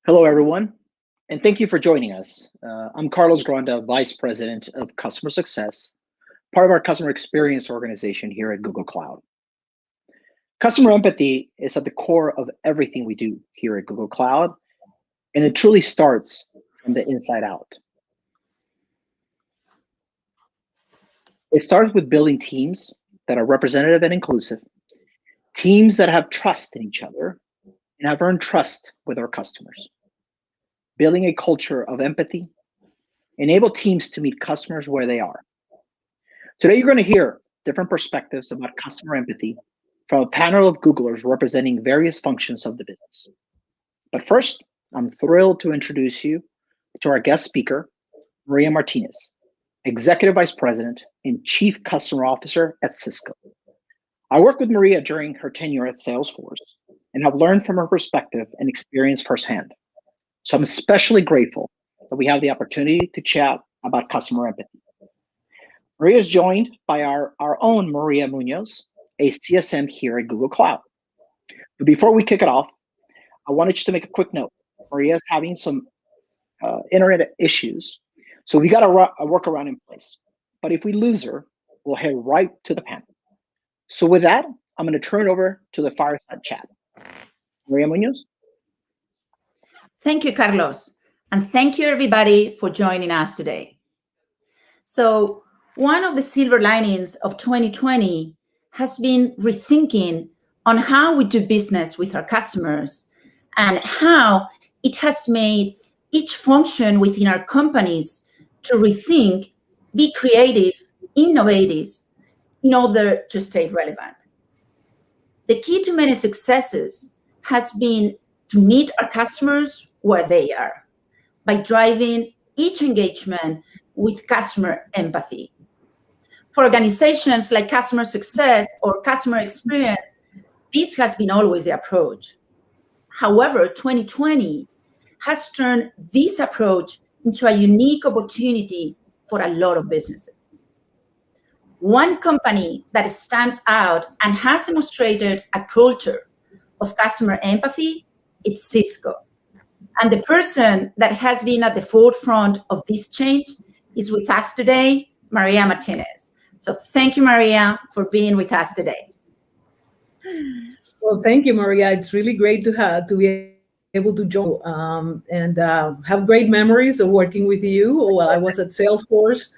Hello, everyone, and thank you for joining us. I'm Carlos Granda, Vice President of Customer Success, part of our customer experience organization here at Google Cloud. Customer empathy is at the core of everything we do here at Google Cloud, and it truly starts from the inside out. It starts with building teams that are representative and inclusive, teams that have trust in each other and have earned trust with our customers. Building a culture of empathy, enable teams to meet customers where they are. Today, you're going to hear different perspectives about customer empathy from a panel of Googlers representing various functions of the business. But first, I'm thrilled to introduce you to our guest speaker, Maria Martinez, Executive Vice President and Chief Customer Officer at Cisco. I worked with Maria during her tenure at Salesforce and have learned from her perspective and experience firsthand. So I'm especially grateful that we have the opportunity to chat about customer empathy. Maria is joined by our own Maria Munoz, a CSM here at Google Cloud. But before we kick it off, I wanted to make a quick note. Maria is having some internet issues, So we got a workaround in place. But if we lose her, we'll head right to the panel. So with that, I'm going to turn it over to the fireside chat. Maria Munoz. Thank you, Carlos. And thank you, everybody, for joining us today. So one of the silver linings of 2020 has been rethinking on how we do business with our customers and how it has made each function within our companies to rethink, be creative, innovative in order to stay relevant. The key to many successes has been to meet our customers where they are by driving each engagement with customer empathy. For organizations like customer success or customer experience, this has been always the approach. However, 2020 has turned this approach into a unique opportunity for a lot of businesses. One company that stands out and has demonstrated a culture of customer empathy is Cisco. And the person that has been at the forefront of this change is with us today, Maria Martinez. So thank you, Maria, for being with us today. Well, thank you, Maria. It's really great to be able to join and have great memories of working with you while I was at Salesforce.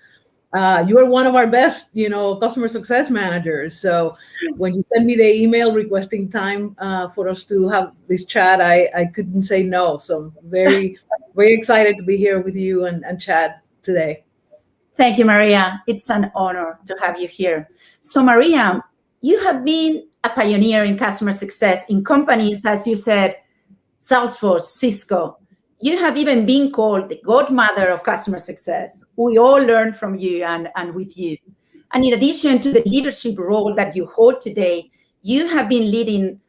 You are one of our best, customer success managers. So when you sent me the email requesting time for us to have this chat, I couldn't say no. So I'm very, very excited to be here with you and chat today. Thank you, Maria. It's an honor to have you here. So Maria, you have been a pioneer in customer success in companies, as you said, Salesforce, Cisco. You have even been called the godmother of customer success. We all learn from you and with you. And in addition to the leadership role that you hold today, you have been leading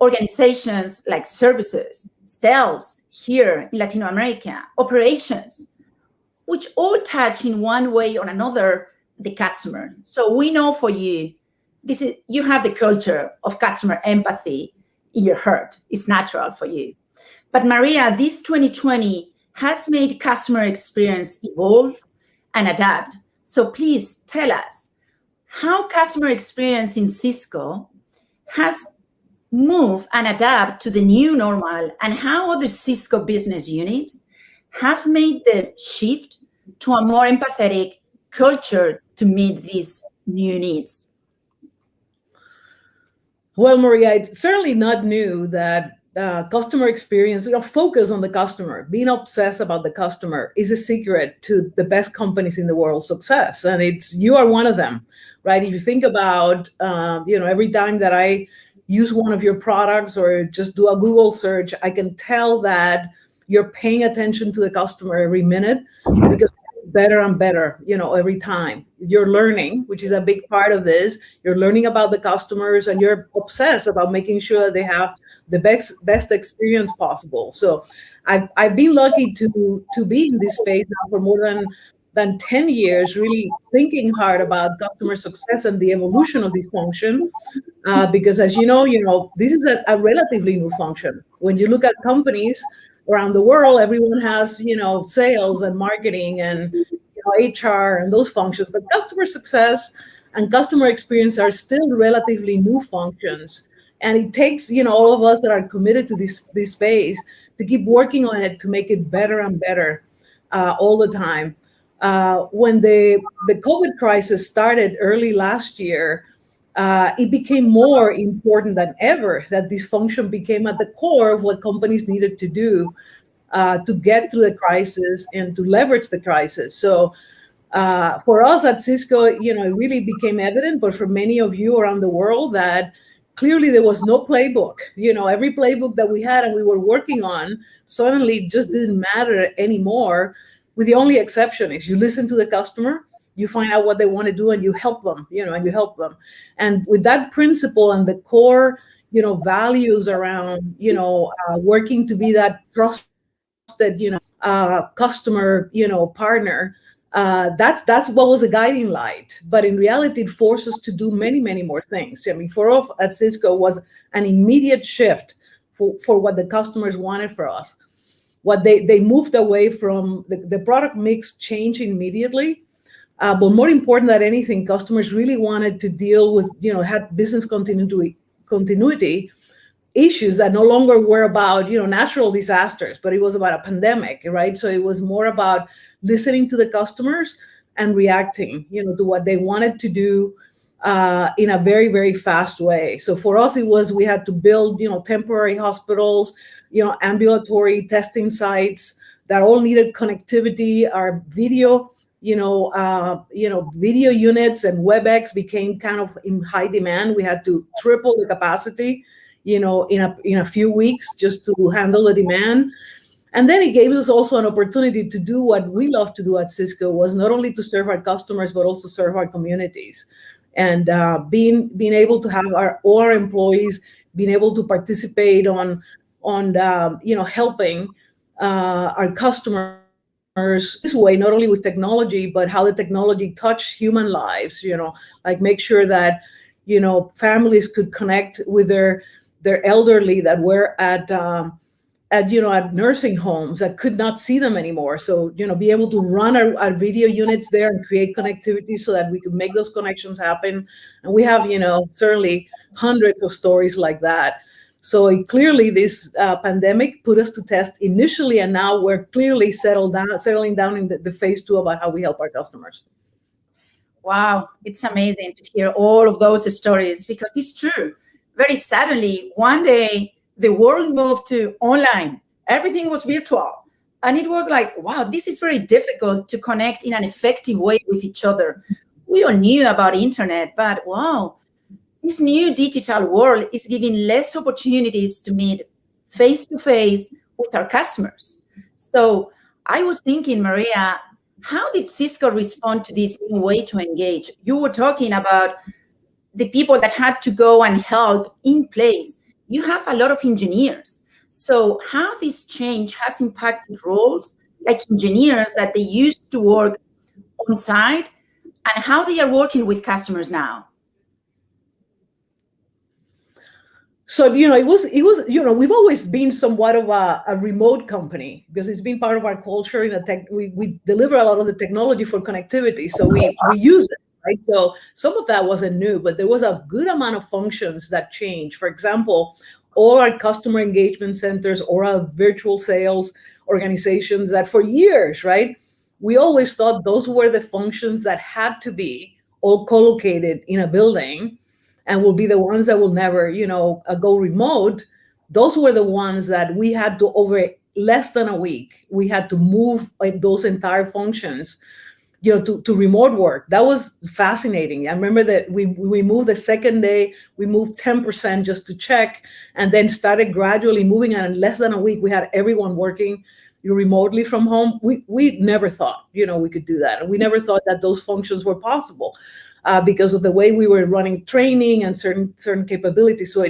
organizations like services, sales here in Latin America, operations, which all touch in one way or another the customer. So we know for you, you have the culture of customer empathy in your heart. It's natural for you. But Maria, this 2020 has made customer experience evolve and adapt. So please tell us how customer experience in Cisco has moved and adapt to the new normal and how other Cisco business units have made the shift to a more empathetic culture to meet these new needs. Well, Maria, it's certainly not new that customer experience, focus on the customer, being obsessed about the customer is a secret to the best companies in the world's success. And you are one of them, right? If you think about, every time that I use one of your products or just do a Google search, I can tell that you're paying attention to the customer every minute because it's better and better, every time. You're learning, which is a big part of this. You're learning about the customers and you're obsessed about making sure that they have the best experience possible. So I've been lucky to be in this space now for more than 10 years, really thinking hard about customer success and the evolution of this function. Because as you know, this is a relatively new function. When you look at companies around the world, everyone has, sales and marketing and HR and those functions, but customer success and customer experience are still relatively new functions. And it takes, all of us that are committed to this space to keep working on it to make it better and better all the time. When the COVID crisis started early last year, it became more important than ever that this function became at the core of what companies needed to do to get through the crisis and to leverage the crisis. So for us at Cisco, it really became evident, but for many of you around the world, that clearly there was no playbook. Every playbook that we had and we were working on suddenly just didn't matter anymore, with the only exception is you listen to the customer, you find out what they want to do, and you help them, and you help them. And with that principle and the core, values around, working to be that trusted, customer, partner, that's what was a guiding light. But in reality, it forced us to do many, many more things. I mean, for us at Cisco was an immediate shift for what the customers wanted for us. what they moved away from the product mix changed immediately. But more important than anything, customers really wanted to deal with, had business continuity issues that no longer were about, natural disasters, but it was about a pandemic, right? So it was more about listening to the customers and reacting, to what they wanted to do in a very, very fast way. So for us, we had to build, temporary hospitals, ambulatory testing sites that all needed connectivity. Our video, video units and WebEx became kind of in high demand. We had to triple the capacity, in a few weeks just to handle the demand. And then it gave us also an opportunity to do what we love to do at Cisco, was not only to serve our customers, but also serve our communities. And being able to have all our employees being able to participate on helping our customers this way, not only with technology, but how the technology touch human lives, like make sure that, families could connect with their elderly that were at nursing homes that could not see them anymore. So, be able to run our video units there and create connectivity so that we could make those connections happen. And we have, certainly hundreds of stories like that. So clearly this pandemic put us to test initially, and now we're clearly settling down in the phase 2 about how we help our customers. Wow, it's amazing to hear all of those stories, because it's true. Very suddenly, one day, the world moved to online. Everything was virtual. And it was like, wow, this is very difficult to connect in an effective way with each other. We all knew about internet, but wow, this new digital world is giving less opportunities to meet face-to-face with our customers. So I was thinking, Maria, how did Cisco respond to this new way to engage? You were talking about the people that had to go and help in place. You have a lot of engineers. So how this change has impacted roles like engineers that they used to work on site, and how they are working with customers now? So, it was, we've always been somewhat of a remote company, because it's been part of our culture in the tech. We deliver a lot of the technology for connectivity. So we use it, right? So some of that wasn't new, but there was a good amount of functions that changed. For example, all our customer engagement centers or our virtual sales organizations that for years, right, we always thought those were the functions that had to be all co-located in a building and will be the ones that will never, go remote. Those were the ones that we had to, over less than a week, we had to move those entire functions, to remote work. That was fascinating. I remember that we moved the second day, we moved 10% just to check, and then started gradually moving. And in less than a week, we had everyone working remotely from home. We never thought, we could do that. And we never thought that those functions were possible. Because of the way we were running training and certain capabilities. So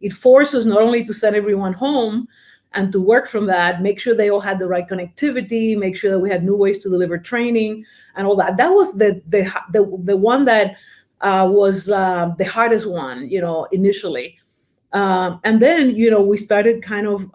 it forced us not only to send everyone home and to work from that, make sure they all had the right connectivity, make sure that we had new ways to deliver training and all that. That was the one that was the hardest one, initially. And then, we started kind of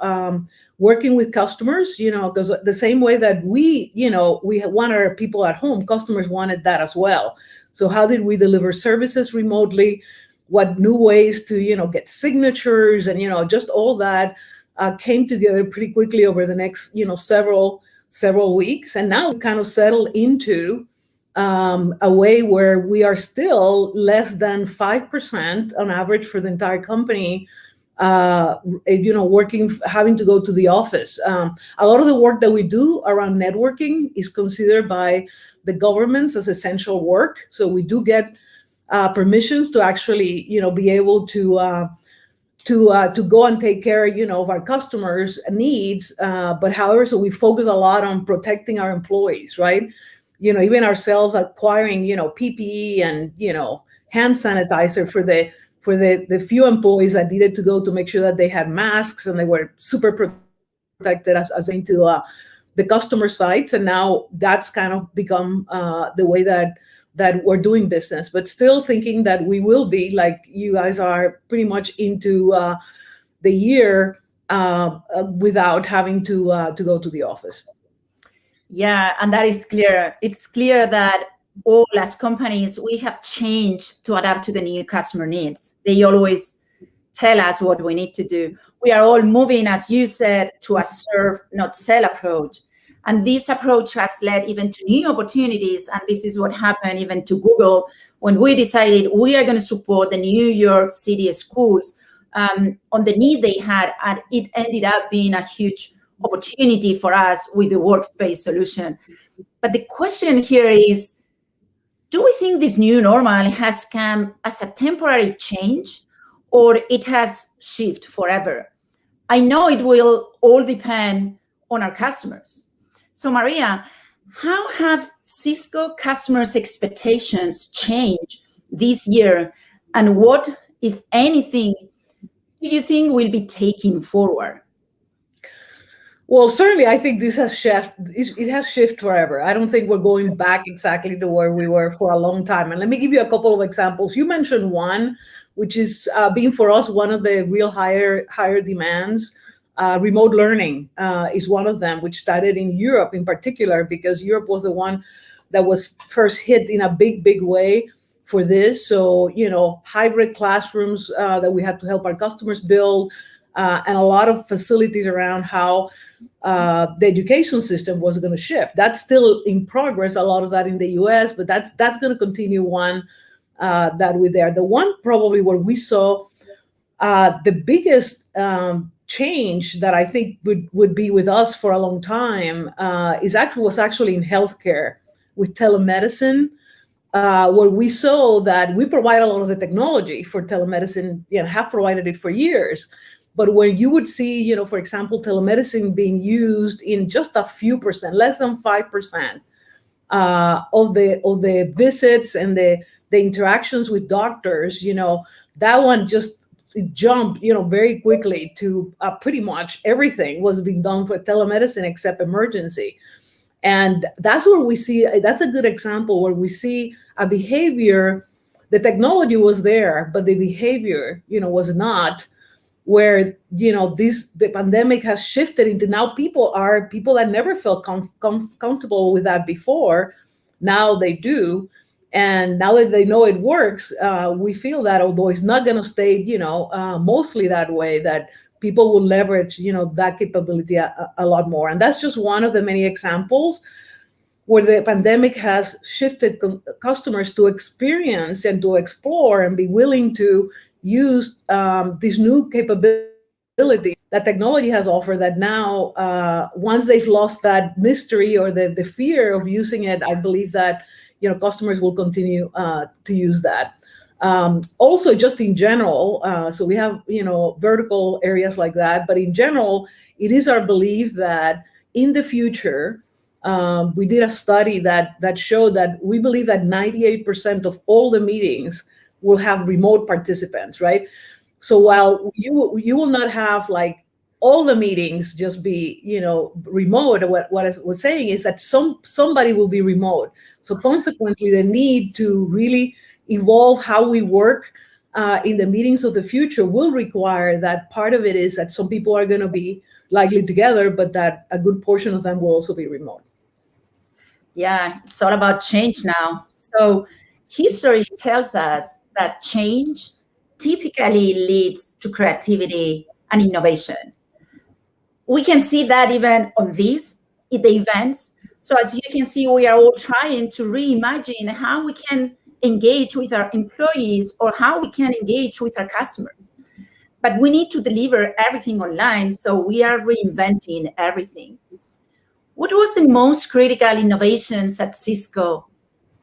working with customers, because the same way that we wanted our people at home, customers wanted that as well. So how did we deliver services remotely? What new ways to, get signatures and, just all that came together pretty quickly over the next, several weeks. And now we kind of settled into a way where we are still less than 5% on average for the entire company, working, having to go to the office. A lot of the work that we do around networking is considered by the governments as essential work. So we do get permissions to actually, be able to go and take care, of our customers' needs. But however, so we focus a lot on protecting our employees, right? Even ourselves acquiring, PPE and, hand sanitizer for the few employees that needed to go to make sure that they had masks and they were super protected as into the customer sites. And now that's kind of become the way that we're doing business, but still thinking that we will be, like you guys are, pretty much into the year without having to go to the office. Yeah, and that is clear. It's clear that all as companies, we have changed to adapt to the new customer needs. They always tell us what we need to do. We are all moving, as you said, to a serve, not sell approach. And this approach has led even to new opportunities. And this is what happened even to Google when we decided we are going to support the New York City schools on the need they had. And it ended up being a huge opportunity for us with the workspace solution. But the question here is, do we think this new normal has come as a temporary change, or it has shifted forever? I know it will all depend on our customers. So Maria, how have Cisco customers' expectations changed this year? And what, if anything, do you think will be taken forward? Well, certainly, I think this has shifted. It has shifted forever. I don't think we're going back exactly to where we were for a long time. And let me give you a couple of examples. You mentioned one, which is being for us one of the real higher demands. Remote learning is one of them, which started in Europe in particular, because Europe was the one that was first hit in a big way for this. So, hybrid classrooms that we had to help our customers build, and a lot of facilities around how the education system was going to shift. That's still in progress, a lot of that in the US, but that's going to continue one that we're there. The one probably where we saw the biggest change that I think would be with us for a long time was actually in healthcare with telemedicine, where we saw that we provide a lot of the technology for telemedicine, have provided it for years. But when you would see, for example, telemedicine being used in just a few percent, less than 5% of the visits and the interactions with doctors, that one just jumped, very quickly to pretty much everything was being done for telemedicine except emergency. And that's where we see, that's a good example where we see a behavior, the technology was there, but the behavior, was not, where, the pandemic has shifted into now people that never felt comfortable with that before. Now they do. And now that they know it works, we feel that although it's not going to stay, mostly that way, that people will leverage, that capability a lot more. And that's just one of the many examples where the pandemic has shifted customers to experience and to explore and be willing to use these new capabilities that technology has offered, that now, once they've lost that mystery or the fear of using it, I believe that, customers will continue to use that. Also, just in general, so we have, vertical areas like that, but in general, it is our belief that in the future, we did a study that showed that we believe that 98% of all the meetings will have remote participants, right? So while you will not have like all the meetings just be, remote, what I was saying is that somebody will be remote. So consequently, the need to really evolve how we work in the meetings of the future will require that part of it is that some people are going to be likely together, but that a good portion of them will also be remote. Yeah, it's all about change now. So history tells us that change typically leads to creativity and innovation. We can see that even on the events. So as you can see, we are all trying to reimagine how we can engage with our employees or how we can engage with our customers. But we need to deliver everything online, so we are reinventing everything. What was the most critical innovations at Cisco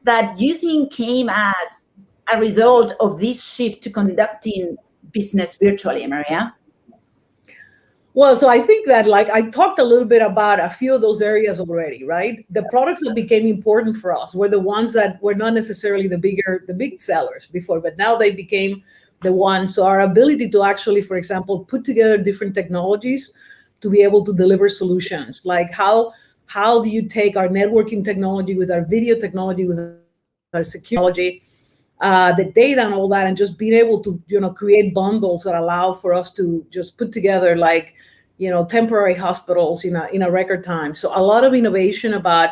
that you think came as a result of this shift to conducting business virtually, Maria? Well, so I think that, like, I talked a little bit about a few of those areas already, right? The products that became important for us were the ones that were not necessarily the big sellers before, but now they became the ones. So our ability to actually, for example, put together different technologies to be able to deliver solutions, like how do you take our networking technology with our video technology, with our security, the data and all that, and just being able to, create bundles that allow for us to just put together like temporary hospitals in a record time. So a lot of innovation about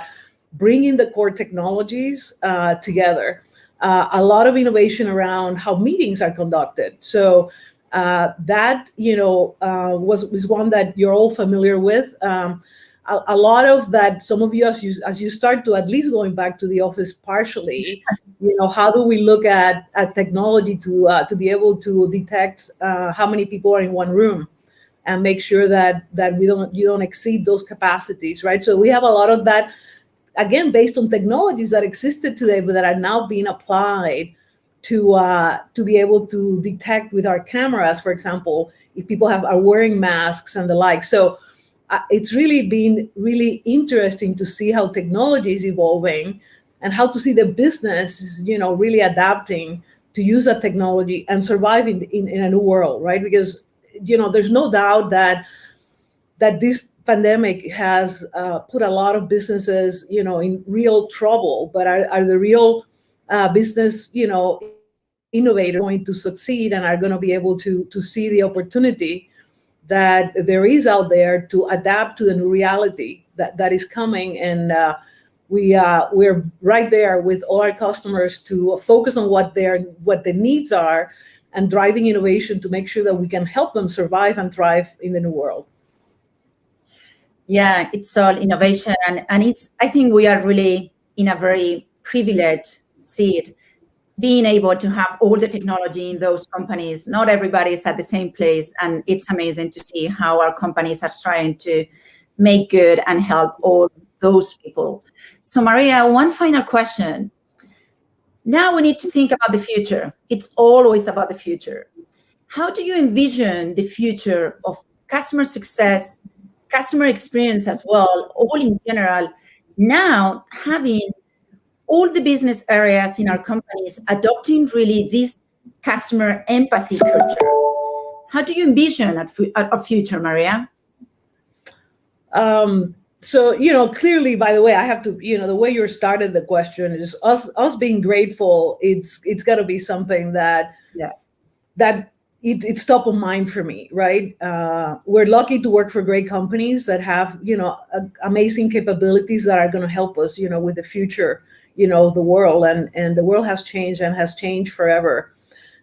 bringing the core technologies together. A lot of innovation around how meetings are conducted. So that was one that you're all familiar with. A lot of that, some of you, as you start to at least going back to the office partially, how do we look at technology to be able to detect how many people are in one room and make sure that you don't exceed those capacities, right? So we have a lot of that, again, based on technologies that existed today, but that are now being applied to be able to detect with our cameras, for example, if people are wearing masks and the like. So it's really been really interesting to see how technology is evolving and how to see the business, really adapting to use that technology and survive in a new world, right? Because, there's no doubt that this pandemic has put a lot of businesses, in real trouble, but are the real business, innovators going to succeed and are going to be able to see the opportunity that there is out there to adapt to the new reality that is coming. And we're right there with all our customers to focus on what the needs are and driving innovation to make sure that we can help them survive and thrive in the new world. Yeah, it's all innovation. And I think we are really in a very privileged seat, being able to have all the technology in those companies. Not everybody is at the same place. And it's amazing to see how our companies are trying to make good and help all those people. So Maria, one final question. Now we need to think about the future. It's always about the future. How do you envision the future of customer success, customer experience as well, all in general, now having all the business areas in our companies adopting really this customer empathy culture? How do you envision a future, Maria? So, clearly, by the way, I have to, the way you started the question is us being grateful. It's got to be something that it's top of mind for me, right? We're lucky to work for great companies that have, amazing capabilities that are going to help us, with the future, of the world. And the world has changed and has changed forever.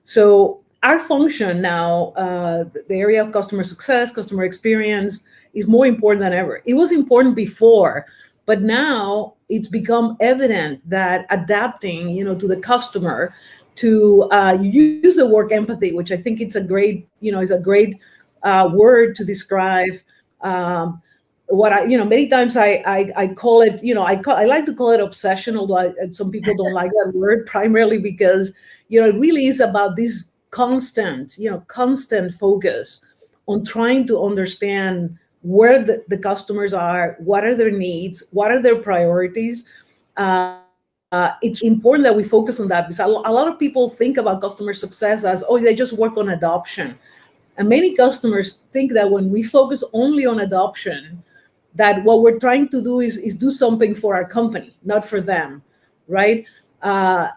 So our function now, the area of customer success, customer experience, is more important than ever. It was important before, but now it's become evident that adapting, to the customer, to you use the word empathy, which I think it's a great, word to describe what many times I call it, I like to call it obsession, although some people don't like that word, primarily because, it really is about this constant focus on trying to understand where the customers are, what are their needs, what are their priorities. It's important that we focus on that, because a lot of people think about customer success as, they just work on adoption. And many customers think that when we focus only on adoption, that what we're trying to do is do something for our company, not for them, right?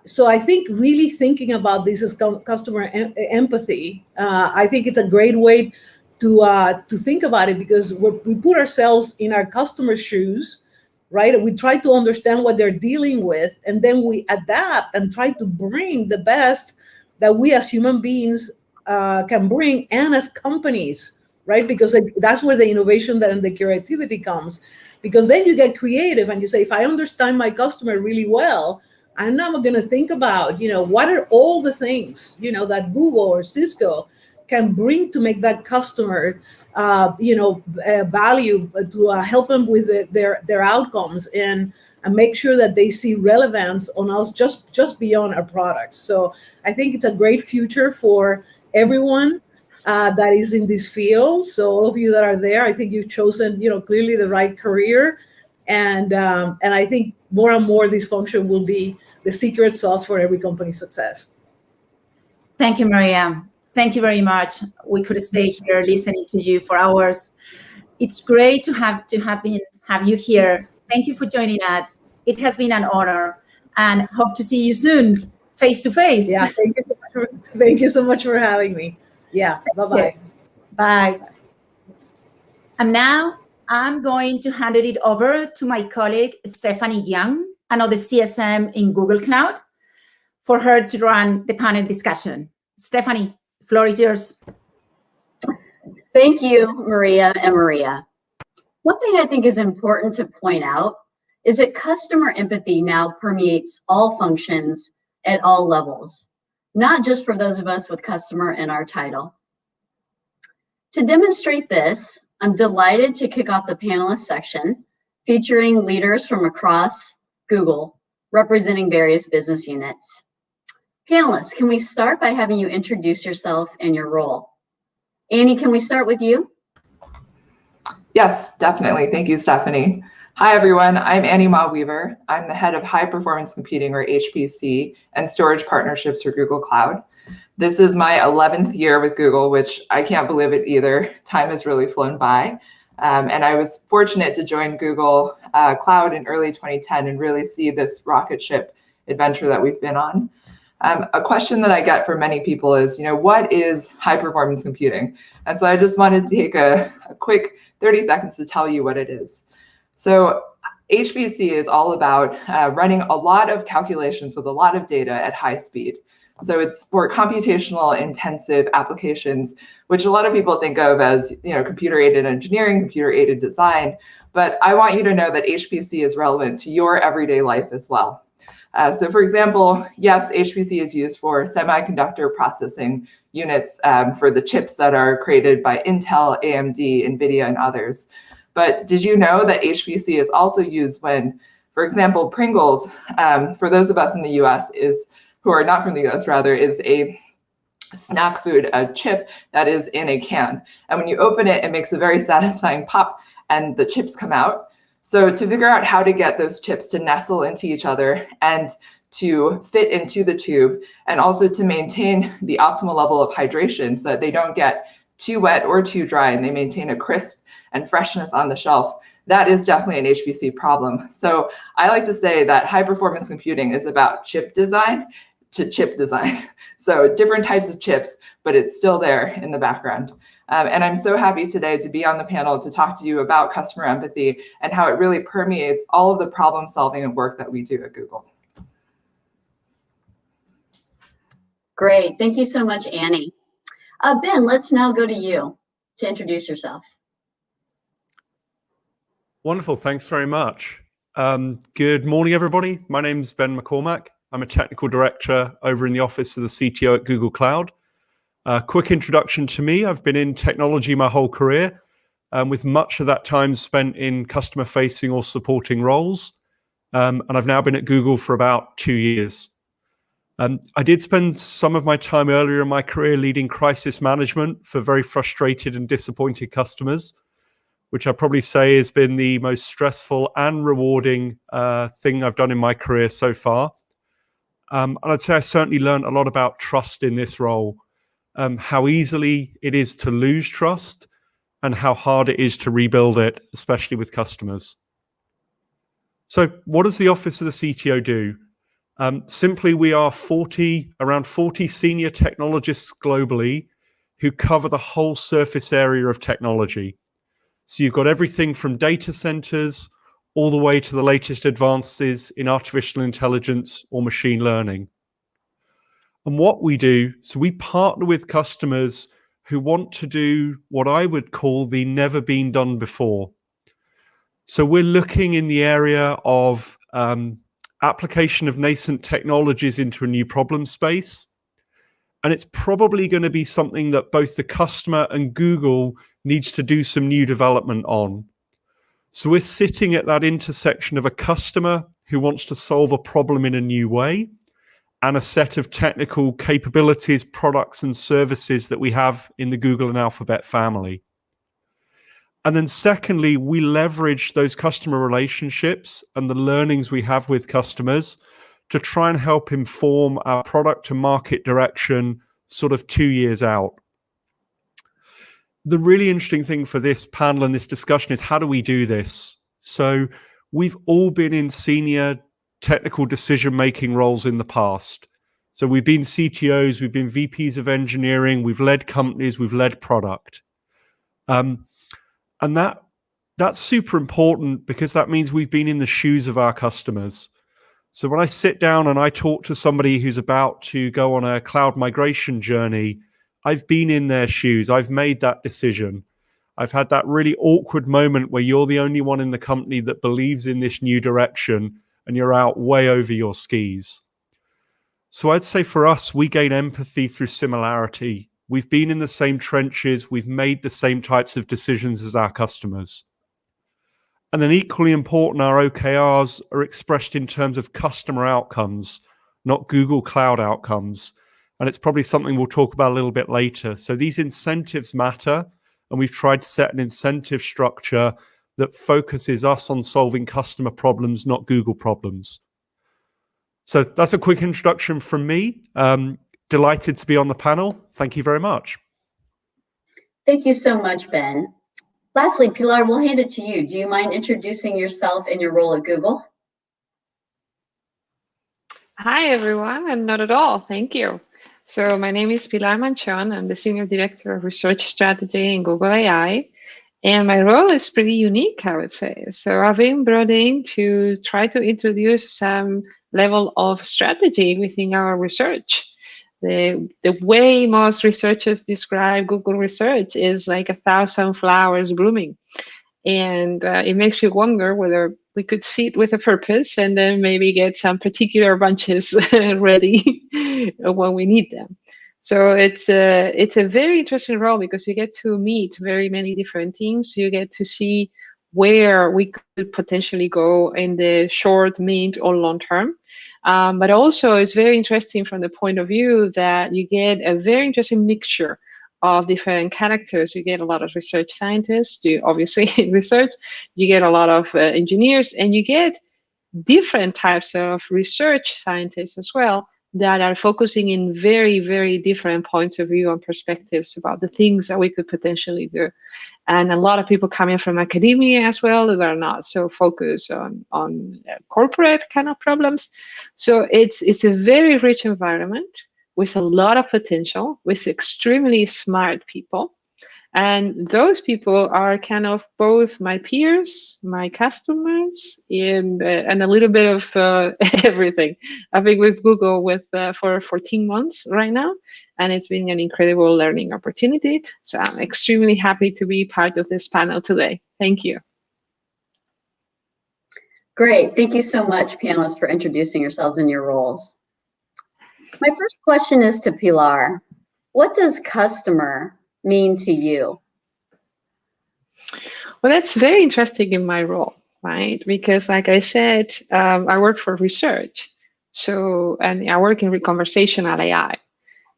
So I think really thinking about this as customer empathy, I think it's a great way to think about it, because we put ourselves in our customers' shoes, right? We try to understand what they're dealing with, and then we adapt and try to bring the best that we as human beings can bring, and as companies, right? Because that's where the innovation and the creativity comes. Because then you get creative and you say, if I understand my customer really well, I'm now going to think about, what are all the things, that Google or Cisco can bring to make that customer, value, to help them with their outcomes, and make sure that they see relevance on us just beyond our products. So I think it's a great future for everyone that is in this field. So all of you that are there, I think you've chosen, clearly the right career, and I think more and more this function will be the secret sauce for every company's success. Thank you, Maria. Thank you very much. We could stay here listening to you for hours. It's great to have you here. Thank you for joining us. It has been an honor, and hope to see you soon, face to face. Yeah, thank you so much for having me. Yeah, bye-bye. Bye. And now I'm going to hand it over to my colleague, Stephanie Young, another CSM in Google Cloud, for her to run the panel discussion. Stephanie, the floor is yours. Thank you, Maria and Maria. One thing I think is important to point out is that customer empathy now permeates all functions at all levels, not just for those of us with customer in our title. To demonstrate this, I'm delighted to kick off the panelist section featuring leaders from across Google representing various business units. Panelists, can we start by having you introduce yourself and your role? Annie, can we start with you? Yes, definitely. Thank you, Stephanie. Hi, everyone. I'm Annie Ma Weaver. I'm the head of High Performance Computing, or HPC, and Storage Partnerships for Google Cloud. This is my 11th year with Google, which I can't believe it either. Time has really flown by. And I was fortunate to join Google Cloud in early 2010 and really see this rocket ship adventure that we've been on. A question that I get from many people is, what is high performance computing? And so I just wanted to take a quick 30 seconds to tell you what it is. So HPC is all about running a lot of calculations with a lot of data at high speed. So it's for computational intensive applications, which a lot of people think of as computer-aided engineering, computer-aided design. But I want you to know that HPC is relevant to your everyday life as well. So for example, yes, HPC is used for semiconductor processing units for the chips that are created by Intel, AMD, NVIDIA, and others. But did you know that HPC is also used when, for example, Pringles, for those of us in the US, who are not from the US rather, is a snack food, a chip that is in a can. And when you open it, it makes a very satisfying pop and the chips come out. So to figure out how to get those chips to nestle into each other and to fit into the tube, and also to maintain the optimal level of hydration so that they don't get too wet or too dry and they maintain a crisp and freshness on the shelf, that is definitely an HPC problem. So I like to say that high performance computing is about chip design to chip design. So different types of chips, but it's still there in the background. And I'm so happy today to be on the panel to talk to you about customer empathy and how it really permeates all of the problem solving and work that we do at Google. Great, thank you so much, Annie. Ben, let's now go to you to introduce yourself. Wonderful, thanks very much. Good morning, everybody. My name's Ben McCormack. I'm a technical director over in the office of the CTO at Google Cloud. Quick introduction to me, I've been in technology my whole career, with much of that time spent in customer-facing or supporting roles. And I've now been at Google for about 2 years. I did spend some of my time earlier in my career leading crisis management for very frustrated and disappointed customers, which I'd probably say has been the most stressful and rewarding thing I've done in my career so far. And I'd say I certainly learned a lot about trust in this role, how easily it is to lose trust and how hard it is to rebuild it, especially with customers. So what does the Office of the CTO do? Simply, we are around 40 senior technologists globally who cover the whole surface area of technology. So you've got everything from data centers all the way to the latest advances in artificial intelligence or machine learning. And what we do, so we partner with customers who want to do what I would call the never been done before. So we're looking in the area of application of nascent technologies into a new problem space. And it's probably going to be something that both the customer and Google needs to do some new development on. So we're sitting at that intersection of a customer who wants to solve a problem in a new way and a set of technical capabilities, products, and services that we have in the Google and Alphabet family. And then secondly, we leverage those customer relationships and the learnings we have with customers to try and help inform our product and market direction sort of 2 years out. The really interesting thing for this panel and this discussion is how do we do this? So we've all been in senior technical decision-making roles in the past. So we've been CTOs, we've been VPs of engineering, we've led companies, we've led product. And And that's super important because that means we've been in the shoes of our customers. So when I sit down and I talk to somebody who's about to go on a cloud migration journey, I've been in their shoes. I've made that decision. I've had that really awkward moment where you're the only one in the company that believes in this new direction and you're out way over your skis. So I'd say for us, we gain empathy through similarity. We've been in the same trenches. We've made the same types of decisions as our customers. And then equally important, our OKRs are expressed in terms of customer outcomes, not Google Cloud outcomes. And it's probably something we'll talk about a little bit later. So these incentives matter, and we've tried to set an incentive structure that focuses us on solving customer problems, not Google problems. So that's a quick introduction from me. Delighted to be on the panel. Thank you very much. Thank you so much, Ben. Lastly, Pilar, we'll hand it to you. Do you mind introducing yourself and your role at Google? Hi, everyone, and not at all. Thank you. So my name is Pilar Manchon. I'm the Senior Director of Research Strategy in Google AI. And my role is pretty unique, I would say. So I've been brought in to try to introduce some level of strategy within our research. The way most researchers describe Google research is like 1,000 flowers blooming. And it makes you wonder whether we could seed with a purpose and then maybe get some particular bunches ready when we need them. So it's a very interesting role because you get to meet very many different teams. You get to see where we could potentially go in the short, mid, or long term. But also it's very interesting from the point of view that you get a very interesting mixture of different characters. You get a lot of research scientists, obviously in research, you get a lot of engineers, and you get different types of research scientists as well that are focusing in very, very different points of view and perspectives about the things that we could potentially do. And a lot of people coming from academia as well that are not so focused on corporate kind of problems. So it's a very rich environment with a lot of potential, with extremely smart people. And those people are kind of both my peers, my customers, and a little bit of everything. I've been with Google for 14 months right now, and it's been an incredible learning opportunity. So I'm extremely happy to be part of this panel today. Thank you. Great. Thank you so much, panelists, for introducing yourselves and your roles. My first question is to Pilar. What does customer mean to you? Well, that's very interesting in my role, right? Because like I said, I work for research. And I work in conversational AI.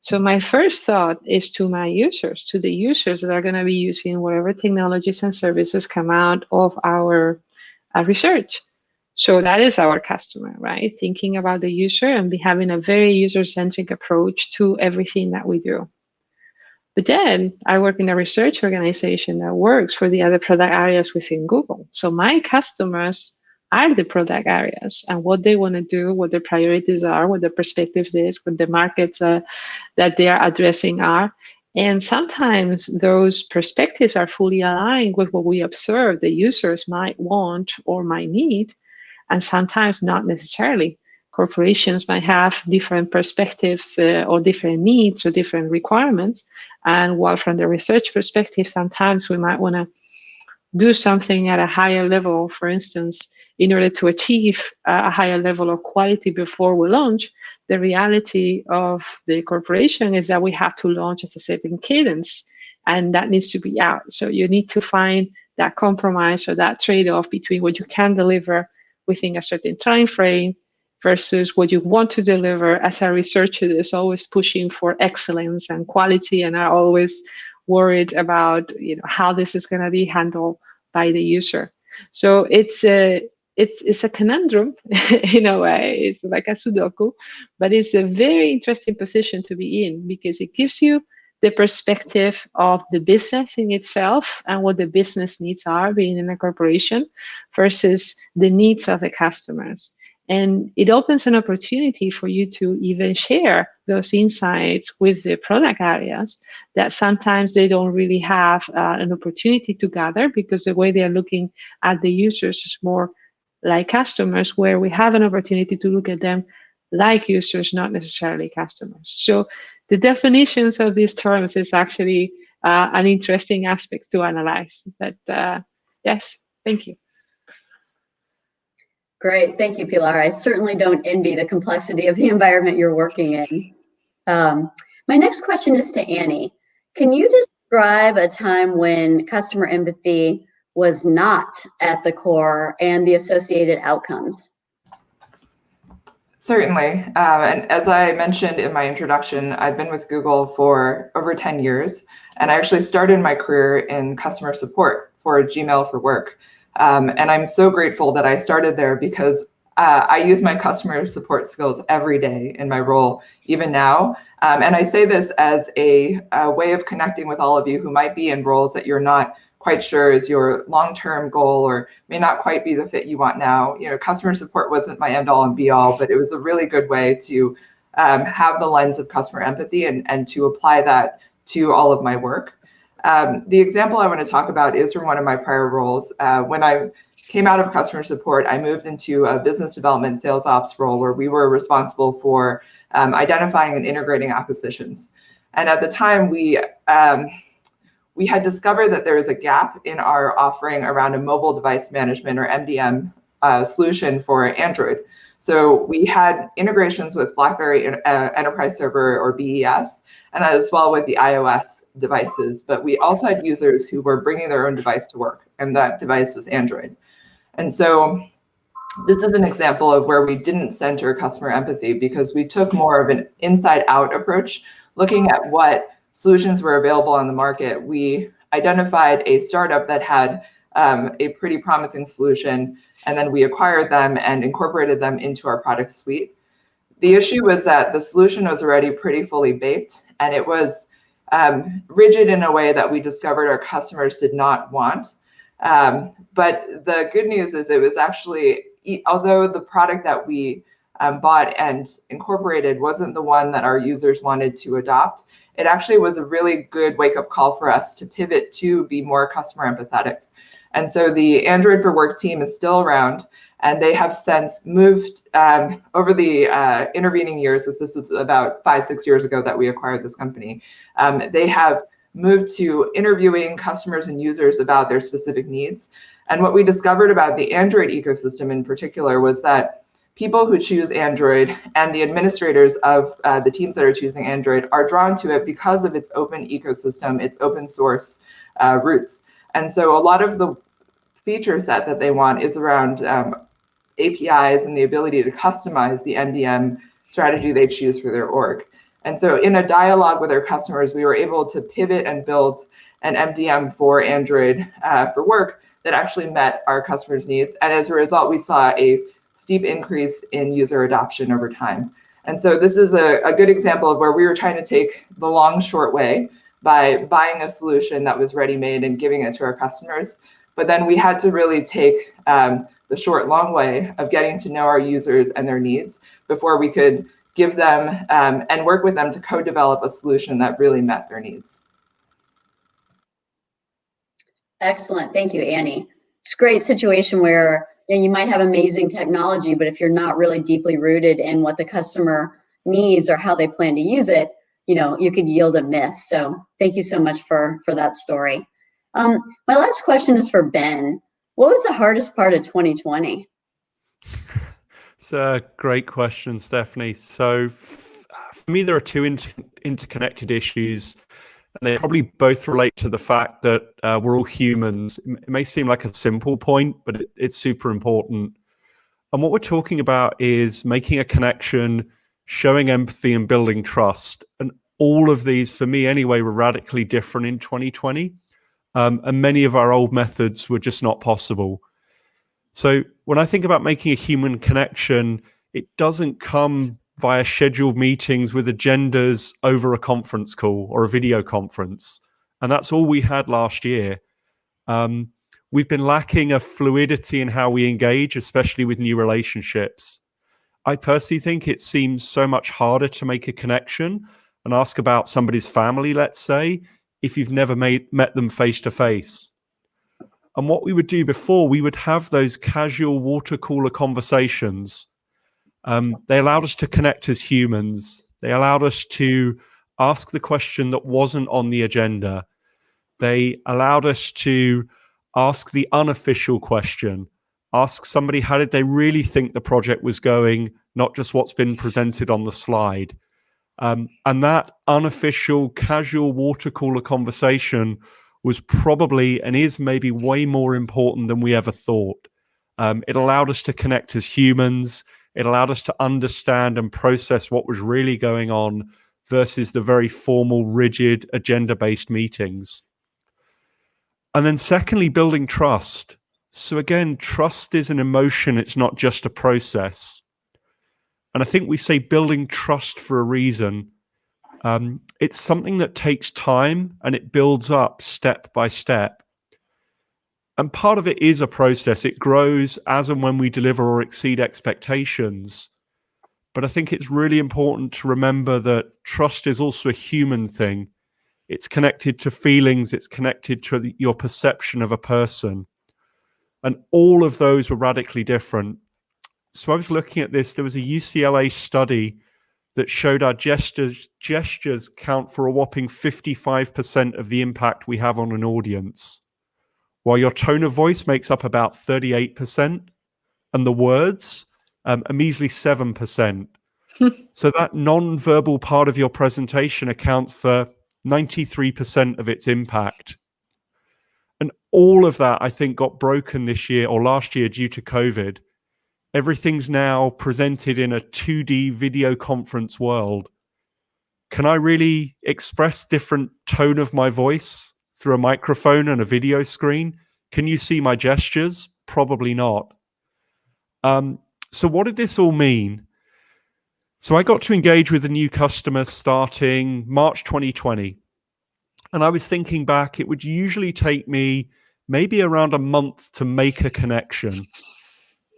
So my first thought is to my users, to the users that are going to be using whatever technologies and services come out of our research. So that is our customer, right? Thinking about the user and having a very user-centric approach to everything that we do. But then I work in a research organization that works for the other product areas within Google. So my customers are the product areas and what they want to do, what their priorities are, what their perspectives is, what the markets that they are addressing are. And sometimes those perspectives are fully aligned with what we observe the users might want or might need, and sometimes not necessarily. Corporations might have different perspectives or different needs or different requirements. And while from the research perspective, sometimes we might want to do something at a higher level, for instance, in order to achieve a higher level of quality before we launch, the reality of the corporation is that we have to launch at a certain cadence, and that needs to be out. So you need to find that compromise or that trade-off between what you can deliver within a certain time frame versus what you want to deliver. As a researcher is always pushing for excellence and quality, and are always worried about how this is going to be handled by the user. So it's a conundrum in a way. It's like a Sudoku, but it's a very interesting position to be in because it gives you the perspective of the business in itself and what the business needs are being in a corporation versus the needs of the customers. And it opens an opportunity for you to even share those insights with the product areas that sometimes they don't really have an opportunity to gather, because the way they are looking at the users is more like customers, where we have an opportunity to look at them like users, not necessarily customers. So the definitions of these terms is actually an interesting aspect to analyze. But yes, thank you. Great, thank you, Pilar. I certainly don't envy the complexity of the environment you're working in. My next question is to Annie. Can you describe a time when customer empathy was not at the core and the associated outcomes? Certainly. And as I mentioned in my introduction, I've been with Google for over 10 years, and I actually started my career in customer support for Gmail for Work. And I'm so grateful that I started there, because I use my customer support skills every day in my role, even now. And I say this as a way of connecting with all of you who might be in roles that you're not quite sure is your long-term goal or may not quite be the fit you want now. You know, customer support wasn't my end-all and be-all, but it was a really good way to have the lens of customer empathy and to apply that to all of my work. The example I want to talk about is from one of my prior roles. When I came out of customer support, I moved into a business development sales ops role where we were responsible for identifying and integrating acquisitions. And at the time, we had discovered that there was a gap in our offering around a mobile device management, or MDM, solution for Android. So we had integrations with BlackBerry Enterprise Server, or BES, and as well with the iOS devices. But we also had users who were bringing their own device to work, and that device was Android. And so this is an example of where we didn't center customer empathy, because we took more of an inside-out approach, looking at what solutions were available on the market. We identified a startup that had a pretty promising solution, and then we acquired them and incorporated them into our product suite. The issue was that the solution was already pretty fully baked, and it was rigid in a way that we discovered our customers did not want. But the good news is it was actually, although the product that we bought and incorporated wasn't the one that our users wanted to adopt, it actually was a really good wake-up call for us to pivot to be more customer empathetic. And so the Android for Work team is still around, and they have since moved over the intervening years, as this was about 5-6 years ago that we acquired this company. They have moved to interviewing customers and users about their specific needs. And what we discovered about the Android ecosystem in particular was that people who choose Android and the administrators of the teams that are choosing Android are drawn to it because of its open ecosystem, its open source roots. And so a lot of the feature set that they want is around APIs and the ability to customize the MDM strategy they choose for their org. And so in a dialogue with our customers, we were able to pivot and build an MDM for Android for Work that actually met our customers' needs. And as a result, we saw a steep increase in user adoption over time. And so this is a good example of where we were trying to take the long, short way by buying a solution that was ready-made and giving it to our customers. But then we had to really take the short, long way of getting to know our users and their needs before we could give them and work with them to co-develop a solution that really met their needs. Excellent, thank you, Annie. It's a great situation where you might have amazing technology, but if you're not really deeply rooted in what the customer needs or how they plan to use it, you could yield a miss. So thank you so much for that story. My last question is for Ben. What was the hardest part of 2020? It's a great question, Stephanie. So for me, there are two interconnected issues, and they probably both relate to the fact that we're all humans. It may seem like a simple point, but it's super important. And what we're talking about is making a connection, showing empathy, and building trust. And all of these, for me anyway, were radically different in 2020. And many of our old methods were just not possible. So when I think about making a human connection, it doesn't come via scheduled meetings with agendas over a conference call or a video conference. And that's all we had last year. We've been lacking a fluidity in how we engage, especially with new relationships. I personally think it seems so much harder to make a connection and ask about somebody's family, let's say, if you've never met them face to face. And what we would do before, we would have those casual water cooler conversations. They allowed us to connect as humans. They allowed us to ask the question that wasn't on the agenda. They allowed us to ask the unofficial question, ask somebody how did they really think the project was going, not just what's been presented on the slide. And that unofficial, casual water cooler conversation was probably and is maybe way more important than we ever thought. It allowed us to connect as humans. It allowed us to understand and process what was really going on versus the very formal, rigid, agenda-based meetings. And then secondly, building trust. So again, trust is an emotion. It's not just a process. And I think we say building trust for a reason. It's something that takes time and it builds up step by step. And part of it is a process. It grows as and when we deliver or exceed expectations. But I think it's really important to remember that trust is also a human thing. It's connected to feelings. It's connected to your perception of a person. And all of those were radically different. So I was looking at this. There was a UCLA study that showed our gestures count for a whopping 55% of the impact we have on an audience, while your tone of voice makes up about 38%, and the words, a measly 7%. So that non-verbal part of your presentation accounts for 93% of its impact. And all of that, I think, got broken this year or last year due to COVID. Everything's now presented in a 2D video conference world. Can I really express different tone of my voice through a microphone and a video screen? Can you see my gestures? Probably not. So what did this all mean? So I got to engage with a new customer starting March 2020. And I was thinking back, it would usually take me maybe around a month to make a connection.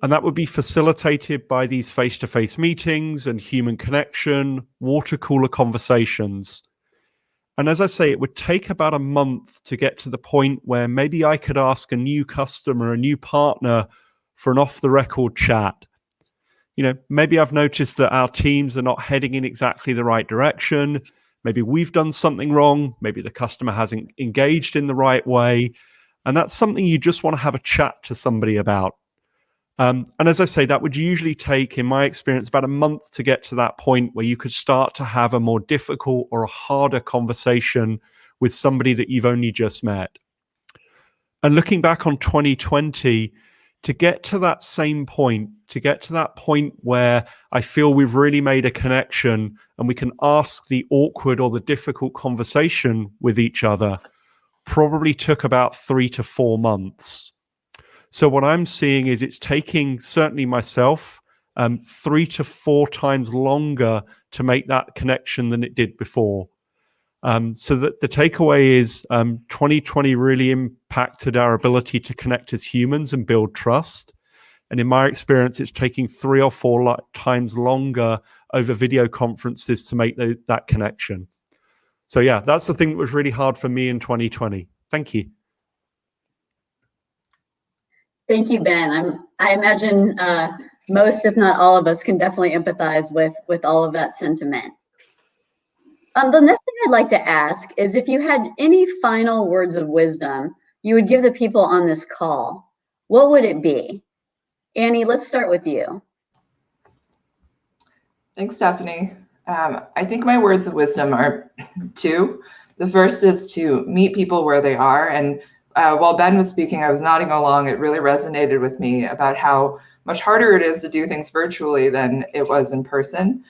And that would be facilitated by these face-to-face meetings and human connection, water cooler conversations. And as I say, it would take about a month to get to the point where maybe I could ask a new customer, a new partner for an off-the-record chat. You know, maybe I've noticed that our teams are not heading in exactly the right direction. Maybe we've done something wrong. Maybe the customer hasn't engaged in the right way. And that's something you just want to have a chat to somebody about. And as I say, that would usually take, in my experience, about a month to get to that point where you could start to have a more difficult or a harder conversation with somebody that you've only just met. And looking back on 2020, to get to that same point, to get to that point where I feel we've really made a connection and we can ask the awkward or the difficult conversation with each other, probably took about 3 to 4 months. So what I'm seeing is it's taking, certainly myself, 3 to 4 times longer to make that connection than it did before. So that the takeaway is 2020 really impacted our ability to connect as humans and build trust. And in my experience, it's taking 3 or 4 times longer over video conferences to make that connection. So yeah, that's the thing that was really hard for me in 2020. Thank you. Thank you, Ben. I imagine most, if not all of us, can definitely empathize with all of that sentiment. The next thing I'd like to ask is if you had any final words of wisdom you would give the people on this call, what would it be? Annie, let's start with you. Thanks, Stephanie. I think my words of wisdom are 2. The first is to meet people where they are. And while Ben was speaking, I was nodding along. It really resonated with me about how much harder it is to do things virtually than it was in person.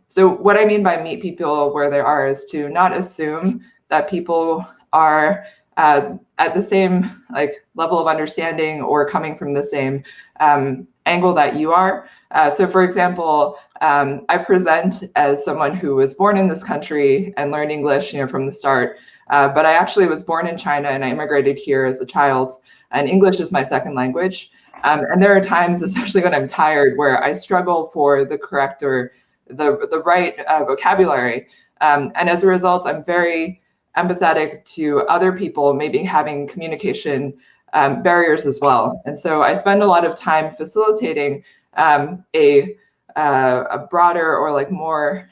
So what I mean by meet people where they are is to not assume that people are at the same level of understanding or coming from the same angle that you are. So for example, I present as someone who was born in this country and learned English, from the start. But I actually was born in China and I immigrated here as a child, and English is my second language. And there are times, especially when I'm tired, where I struggle for the correct or the right vocabulary. And as a result, I'm very empathetic to other people maybe having communication barriers as well. And so I spend a lot of time facilitating a broader or like more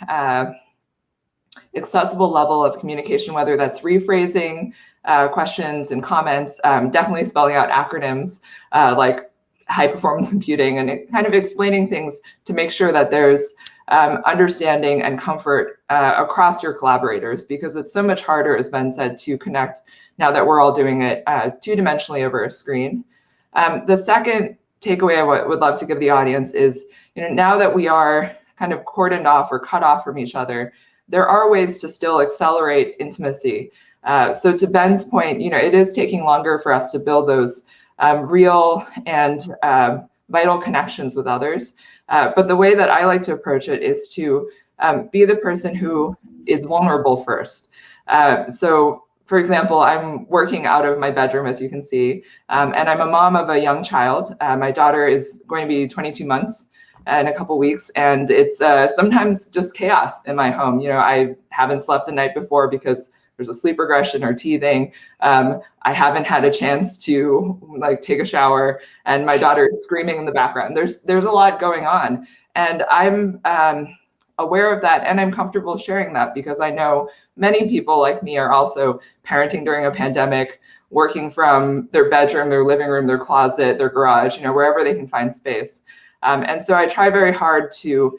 accessible level of communication, whether that's rephrasing questions and comments, definitely spelling out acronyms like high performance computing, and kind of explaining things to make sure that there's understanding and comfort across your collaborators, because it's so much harder, as Ben said, to connect now that we're all doing it two-dimensionally over a screen. The second takeaway I would love to give the audience is, now that we are kind of cordoned off or cut off from each other, there are ways to still accelerate intimacy. So to Ben's point, it is taking longer for us to build those real and vital connections with others. But the way that I like to approach it is to be the person who is vulnerable first. So for example, I'm working out of my bedroom, as you can see, and I'm a mom of a young child. My daughter is going to be 22 months in a couple weeks, and it's sometimes just chaos in my home. I haven't slept the night before because there's a sleep regression or teething. I haven't had a chance to take a shower, and my daughter is screaming in the background. There's a lot going on, and I'm aware of that, and I'm comfortable sharing that because I know many people like me are also parenting during a pandemic, working from their bedroom, their living room, their closet, their garage, wherever they can find space. And so I try very hard to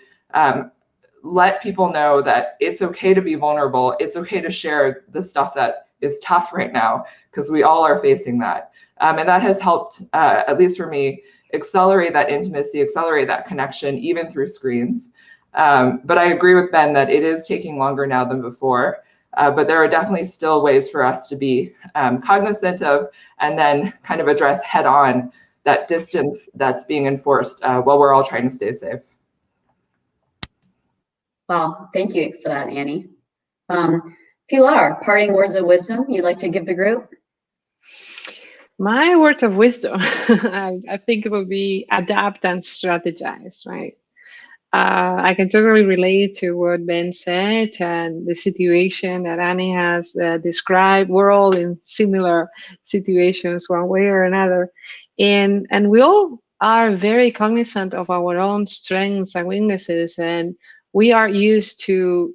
let people know that it's okay to be vulnerable. It's okay to share the stuff that is tough right now, because we all are facing that. And that has helped, at least for me, accelerate that intimacy, accelerate that connection, even through screens. But I agree with Ben that it is taking longer now than before. But there are definitely still ways for us to be cognizant of, and then kind of address head on that distance that's being enforced while we're all trying to stay safe. Wow, thank you for that, Annie. Pilar, parting words of wisdom you'd like to give the group? My words of wisdom, I think it would be adapt and strategize, right? I can totally relate to what Ben said and the situation that Annie has described. We're all in similar situations one way or another. And we all are very cognizant of our own strengths and weaknesses, and we are used to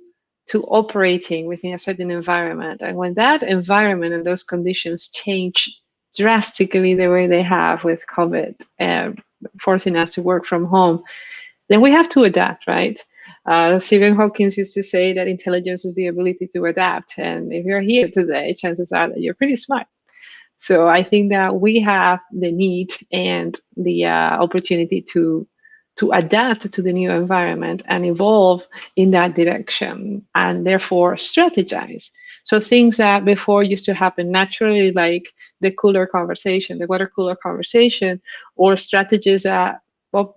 operating within a certain environment. And when that environment and those conditions change drastically the way they have with COVID, forcing us to work from home, then we have to adapt, right? Stephen Hawking used to say that intelligence is the ability to adapt. And if you're here today, chances are that you're pretty smart. So I think that we have the need and the opportunity to adapt to the new environment and evolve in that direction, and therefore strategize. So things that before used to happen naturally, like the cooler conversation, the water cooler conversation, or strategies that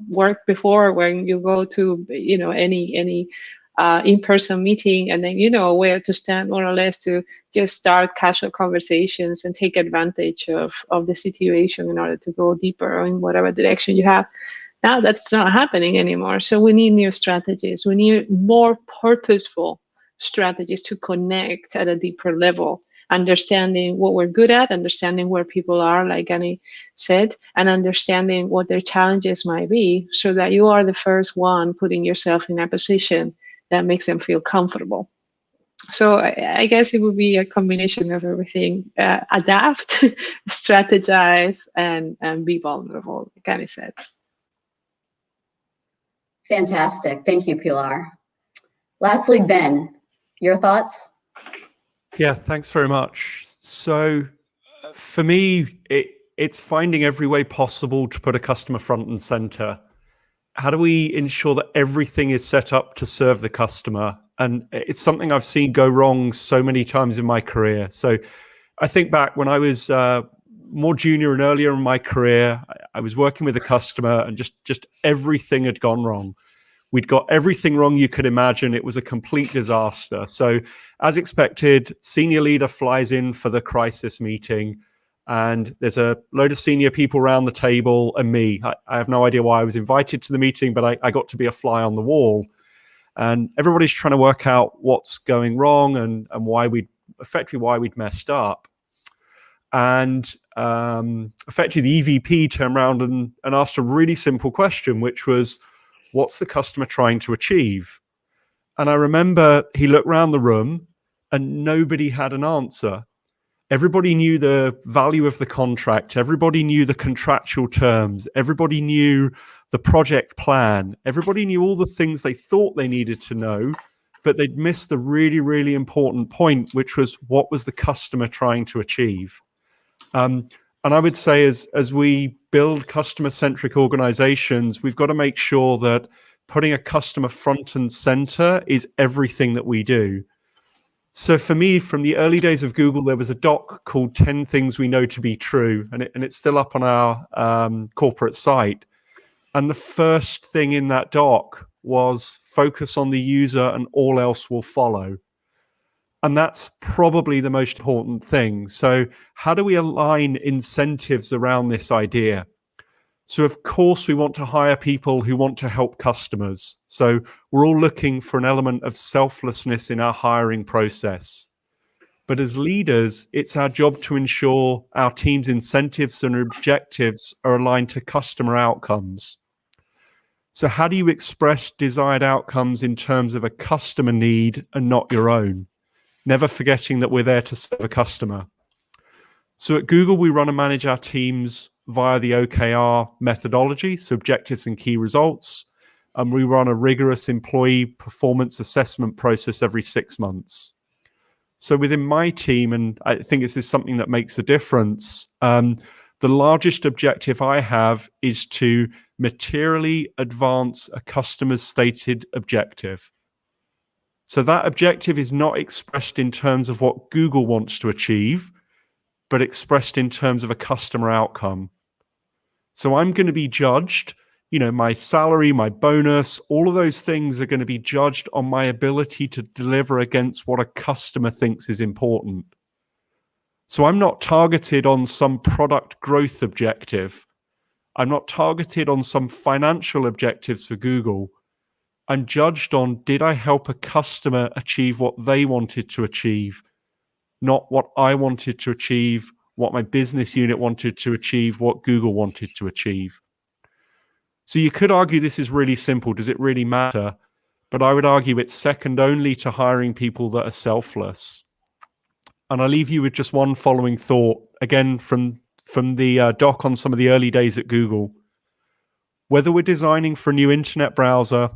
worked before when you go to any in-person meeting, and then where to stand more or less to just start casual conversations and take advantage of the situation in order to go deeper in whatever direction you have. Now that's not happening anymore. So we need new strategies. We need more purposeful strategies to connect at a deeper level, understanding what we're good at, understanding where people are, like Annie said, and understanding what their challenges might be, so that you are the first one putting yourself in a position that makes them feel comfortable. So I guess it would be a combination of everything: adapt, strategize, and be vulnerable, like Annie said. Fantastic. Thank you, Pilar. Lastly, Ben, your thoughts? Yeah, thanks very much. So for me, it's finding every way possible to put a customer front and center. How do we ensure that everything is set up to serve the customer? And it's something I've seen go wrong so many times in my career. So I think back when I was more junior and earlier in my career, I was working with a customer, and just everything had gone wrong. We'd got everything wrong you could imagine. It was a complete disaster. So as expected, senior leader flies in for the crisis meeting. And there's a load of senior people around the table and me. I have no idea why I was invited to the meeting, but I got to be a fly on the wall. And everybody's trying to work out what's going wrong and why we'd messed up. And effectively the EVP turned around and asked a really simple question, which was, what's the customer trying to achieve? And I remember he looked around the room and nobody had an answer. Everybody knew the value of the contract. Everybody knew the contractual terms. Everybody knew the project plan. Everybody knew all the things they thought they needed to know, but they'd missed the really, really important point, which was what was the customer trying to achieve? And I would say as we build customer-centric organizations, we've got to make sure that putting a customer front and center is everything that we do. So for me, from the early days of Google, there was a doc called 10 Things We Know to Be True, and it's still up on our corporate site. And the first thing in that doc was focus on the user and all else will follow. And that's probably the most important thing. So how do we align incentives around this idea? So of course, we want to hire people who want to help customers. So we're all looking for an element of selflessness in our hiring process. But as leaders, it's our job to ensure our team's incentives and objectives are aligned to customer outcomes. So how do you express desired outcomes in terms of a customer need and not your own? Never forgetting that we're there to serve a customer. So at Google, we run and manage our teams via the OKR methodology, so objectives and key results. And we run a rigorous employee performance assessment process every 6 months. So within my team, and I think this is something that makes a difference, the largest objective I have is to materially advance a customer's stated objective. So that objective is not expressed in terms of what Google wants to achieve, but expressed in terms of a customer outcome. So I'm going to be judged, my salary, my bonus, all of those things are going to be judged on my ability to deliver against what a customer thinks is important. So I'm not targeted on some product growth objective. I'm not targeted on some financial objectives for Google. I'm judged on, did I help a customer achieve what they wanted to achieve, not what I wanted to achieve, what my business unit wanted to achieve, what Google wanted to achieve. So you could argue this is really simple. Does it really matter? But I would argue it's second only to hiring people that are selfless. And I'll leave you with just one following thought, again, from the doc on some of the early days at Google. Whether we're designing for a new internet browser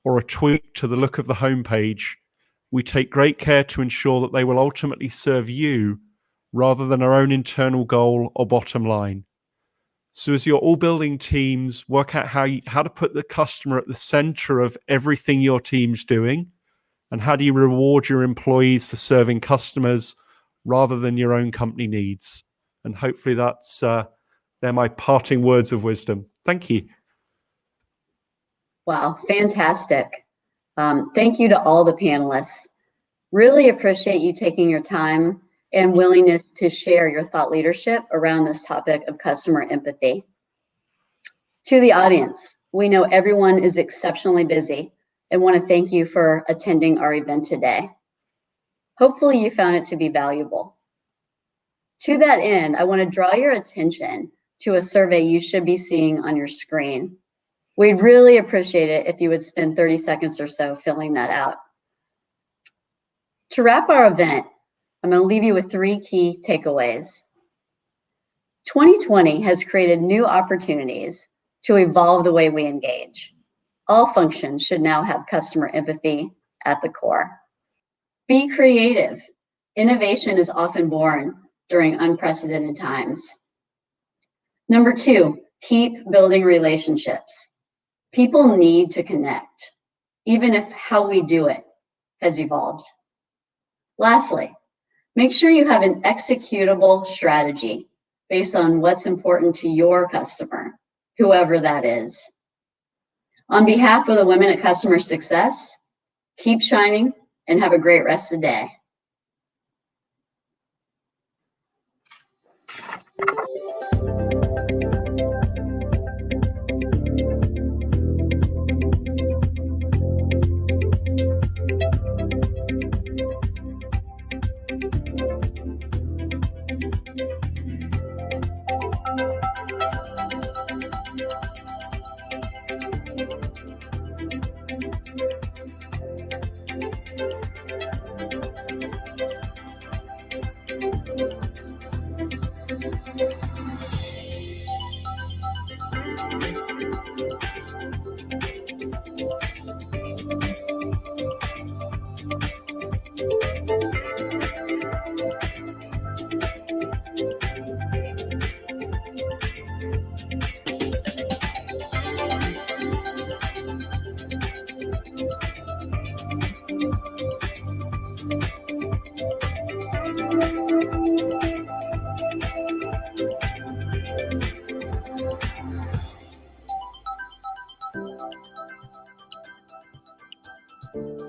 or a tweak to the look of the homepage, we take great care to ensure that they will ultimately serve you rather than our own internal goal or bottom line. So as you're all building teams, work out how to put the customer at the center of everything your team's doing, and how do you reward your employees for serving customers rather than your own company needs. And hopefully they're my parting words of wisdom. Thank you. Wow, fantastic. Thank you to all the panelists. Really appreciate you taking your time and willingness to share your thought leadership around this topic of customer empathy. To the audience, we know everyone is exceptionally busy and want to thank you for attending our event today. Hopefully you found it to be valuable. To that end, I want to draw your attention to a survey you should be seeing on your screen. We'd really appreciate it if you would spend 30 seconds or so filling that out. To wrap our event, I'm going to leave you with 3 key takeaways. 2020 has created new opportunities to evolve the way we engage. All functions should now have customer empathy at the core. Be creative. Innovation is often born during unprecedented times. Number 2, keep building relationships. People need to connect, even if how we do it has evolved. Lastly, make sure you have an executable strategy based on what's important to your customer, whoever that is. On behalf of the women at Customer Success, keep shining and have a great rest of the day. you.